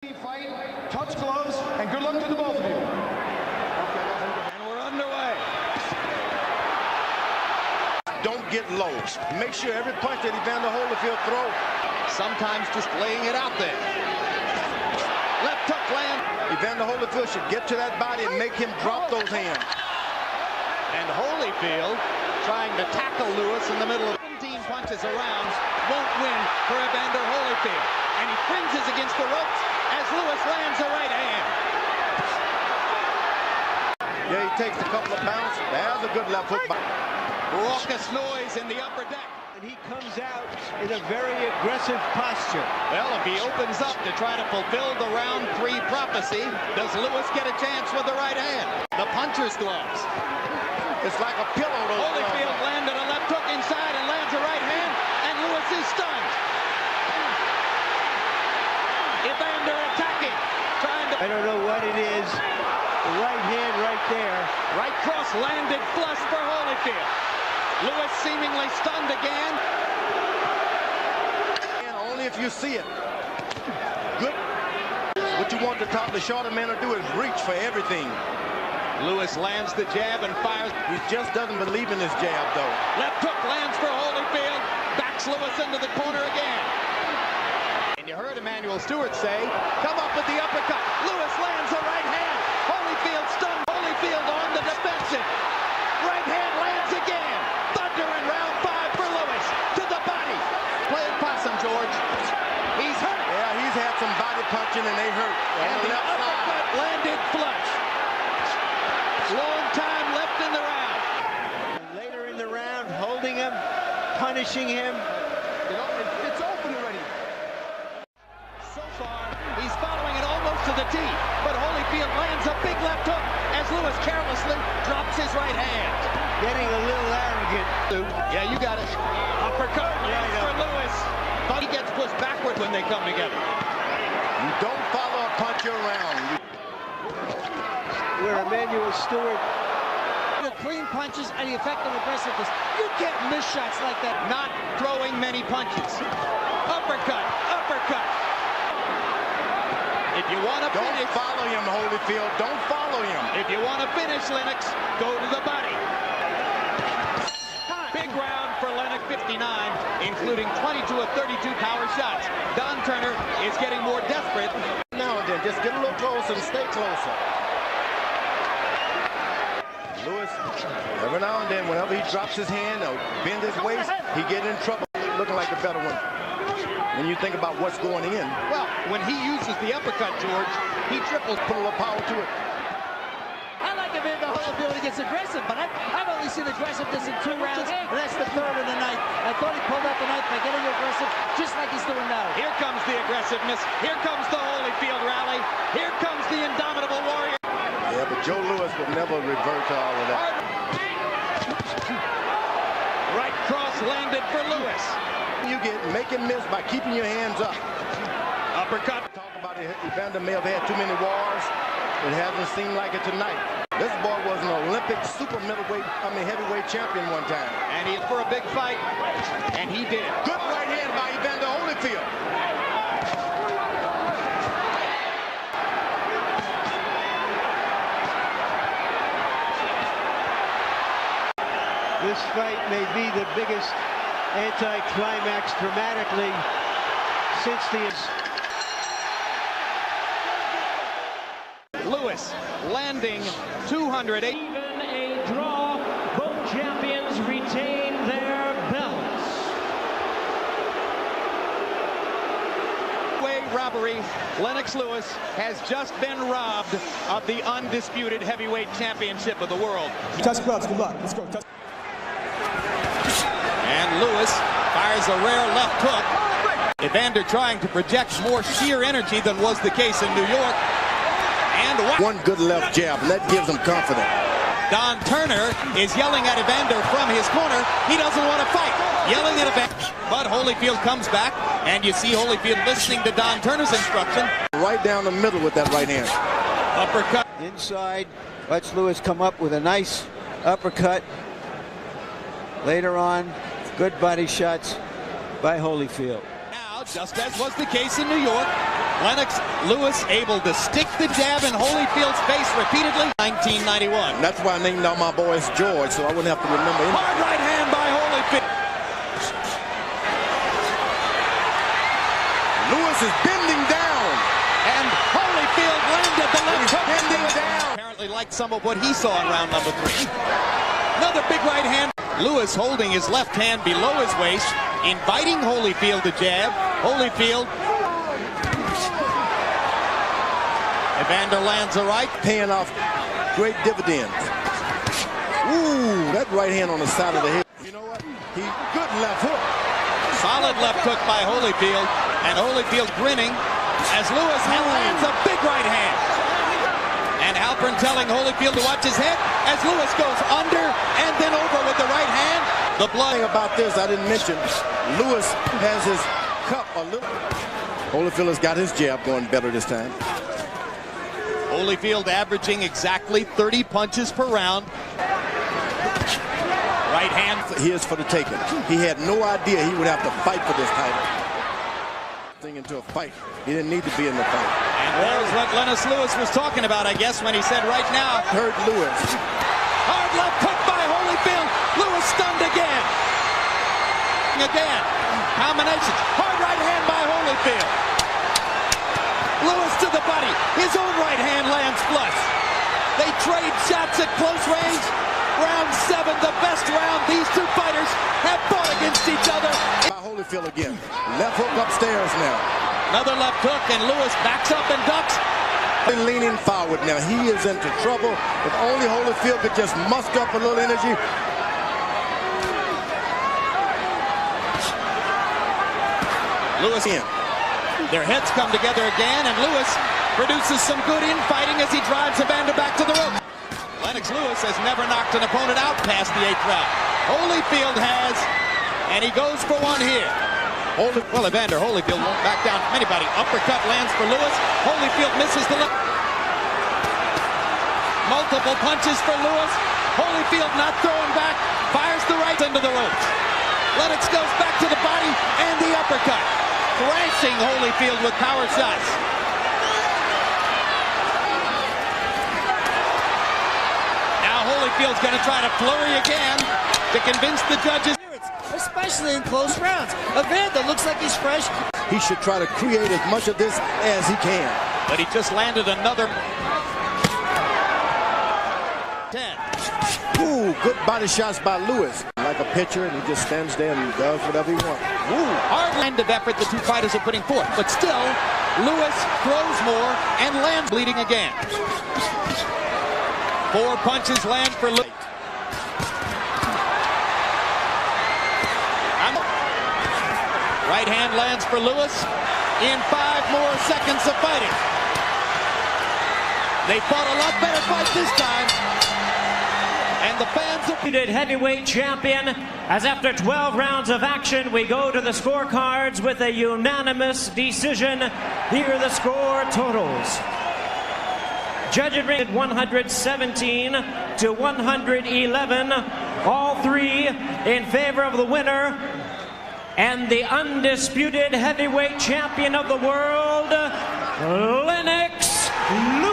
Fight, touch gloves, and good luck to the both of you. And we're underway. Don't get low. Make sure every punch that Evander Holyfield throws. Sometimes just laying it out there. Left hook land. Evander Holyfield should get to that body and make him drop those hands. And Holyfield trying to tackle Lewes in the middle of 17 punches around. Won't win for Evander Holyfield. And he cringes against the ropes as Lewes lands a right hand. Yeah, he takes a couple of pounds. There's a good left hook. Raucous noise in the upper deck. And he comes out in a very aggressive posture. Well, if he opens up to try to fulfill the round 3 prophecy, does Lewes get a chance with the right hand? The puncher's gloves. It's like a pillow. Holyfield landed a left hook inside and lands a right hand, and Lewes is stunned. Evander attacking, trying to... I don't know what it is. The right hand right there. Right cross landed flush for Holyfield. Lewes seemingly stunned again. And only if you see it. Good. What you want the shorter man to do is reach for everything. Lewes lands the jab and fires. He just doesn't believe in his jab, though. Left hook lands for Holyfield. Backs Lewes into the corner again. And you heard Emmanuel Stewart say, come up with the uppercut. Lewes lands a right hand. Holyfield stunned. Holyfield on the defensive. Right hand lands again. Thunder in round 5 for Lewes. To the body. Play it possum, George. He's hurt. Yeah, he's had some body punching and they hurt. And the uppercut landed flush. Long time left in the round. Later in the round, holding him, punishing him. It's open already. So far, he's following it almost to the tee, but Holyfield lands a big left hook as Lewes carelessly drops his right hand. Getting a little arrogant. Yeah, you got it. Uppercut lands for Lewes, but he gets pushed backward when they come together. You don't follow a puncher around. Where Emmanuel Stewart. The clean punches and the effective aggressiveness. You get missed shots like that. Not throwing many punches. Uppercut, uppercut. If you want to finish, don't follow him, Holyfield. Don't follow him. If you want to finish Lennox, go to the body. Big round for Lennox, 59, including 22 of 32 power shots. Don Turner is getting more desperate. Now and then, just get a little closer and stay closer. Lewes, every now and then, whenever he drops his hand or bend his waist, he get in trouble, looking like the better one. When you think about what's going in. Well, when he uses the uppercut, George, he triples. Put a little power to it. I like Evander Holyfield when he gets aggressive, but I've only seen aggressiveness in 2 rounds, and that's the 3rd of the night. I thought he pulled out the knife by getting aggressive, just like he's doing now. Here comes the aggressiveness. Here comes the Holyfield rally. Here comes the indomitable warrior. Yeah, but Joe Lewes would never revert to all of that. Right cross landed for Lewes. You make him miss by keeping your hands up. Uppercut. Talk about it. Evander may have had too many wars. It hasn't seemed like it tonight. This boy was an Olympic heavyweight champion one time. And he's for a big fight. And he did. Good right hand by Evander Holyfield. This fight may be the biggest anticlimax dramatically since the... Lewes landing 208. Even a draw, both champions retain their belts. Way robbery. Lennox Lewes has just been robbed of the undisputed heavyweight championship of the world. Touch gloves, good luck. Let's go. And Lewes fires a rare left hook. Evander trying to project more sheer energy than was the case in New York. And one good left jab, and that gives him confidence. Don Turner is yelling at Evander from his corner. He doesn't want to fight. Yelling at Evander. But Holyfield comes back, and you see Holyfield listening to Don Turner's instruction. Right down the middle with that right hand. Uppercut. Inside, lets Lewes come up with a nice uppercut. Later on, good body shots by Holyfield. Now, just as was the case in New York, Lennox, Lewes able to stick the jab in Holyfield's face repeatedly. 1991. That's why I named all my boys George, so I wouldn't have to remember anything. Hard right hand by Holyfield. Lewes is bending down. And Holyfield landed the left hook. Bending down. Apparently liked some of what he saw in round number 3. Another big right hand. Lewes holding his left hand below his waist, inviting Holyfield to jab. Holyfield. Evander lands a right. Paying off great dividends. Ooh, that right hand on the side of the head. You know what? Good left hook. Solid left hook by Holyfield. And Holyfield grinning as Lewes lands a big right hand. And Halpern telling Holyfield to watch his head as Lewes goes under and then over with the right hand. The blood. Thing about this I didn't mention, Lewes has his cup a little. Holyfield has got his jab going better this time. Holyfield averaging exactly 30 punches per round. Right hand. Here's for the taking. He had no idea he would have to fight for this title. Thing into a fight. He didn't need to be in the fight. And there's what Lennox Lewes was talking about, I guess, when he said right now. Hurt Lewes. Hard left hook by Holyfield. Lewes stunned again. Again. Combinations. Hard right hand by Holyfield. Lewes to the body. His own right hand lands flush. They trade shots at close range. Round 7, the best round these two fighters have fought against each other. By Holyfield again. Left hook upstairs now. Another left hook, and Lewes backs up and ducks. Leaning forward now. He is into trouble. If only Holyfield could just muster up a little energy. Lewes in. Their heads come together again, and Lewes produces some good infighting as he drives Evander back to the rope. Lennox Lewes has never knocked an opponent out past the 8th round. Holyfield has, and he goes for one here. Well, Evander Holyfield won't back down from anybody. Uppercut lands for Lewes. Holyfield misses the left. Multiple punches for Lewes. Holyfield not throwing back. Fires the right into the ropes. Lennox goes back to the body and the uppercut. Thrashing Holyfield with power shots. Now Holyfield's going to try to flurry again to convince the judges. Especially in close rounds. Evander looks like he's fresh. He should try to create as much of this as he can. But he just landed another 10. Ooh, good body shots by Lewes. Like a pitcher, and he just stands there and does whatever he wants. Ooh, hard kind of effort the two fighters are putting forth. But still, Lewes throws more and lands bleeding again. 4 punches land for Lewes. Right hand lands for Lewes in 5 more seconds of fighting. They fought a lot better fight this time. And the fans have... Heavyweight champion, as after 12 rounds of action, we go to the scorecards with a unanimous decision. Here are the score totals. Judging rated 117 to 111. All 3 in favor of the winner. And the undisputed heavyweight champion of the world, Lennox Lewes.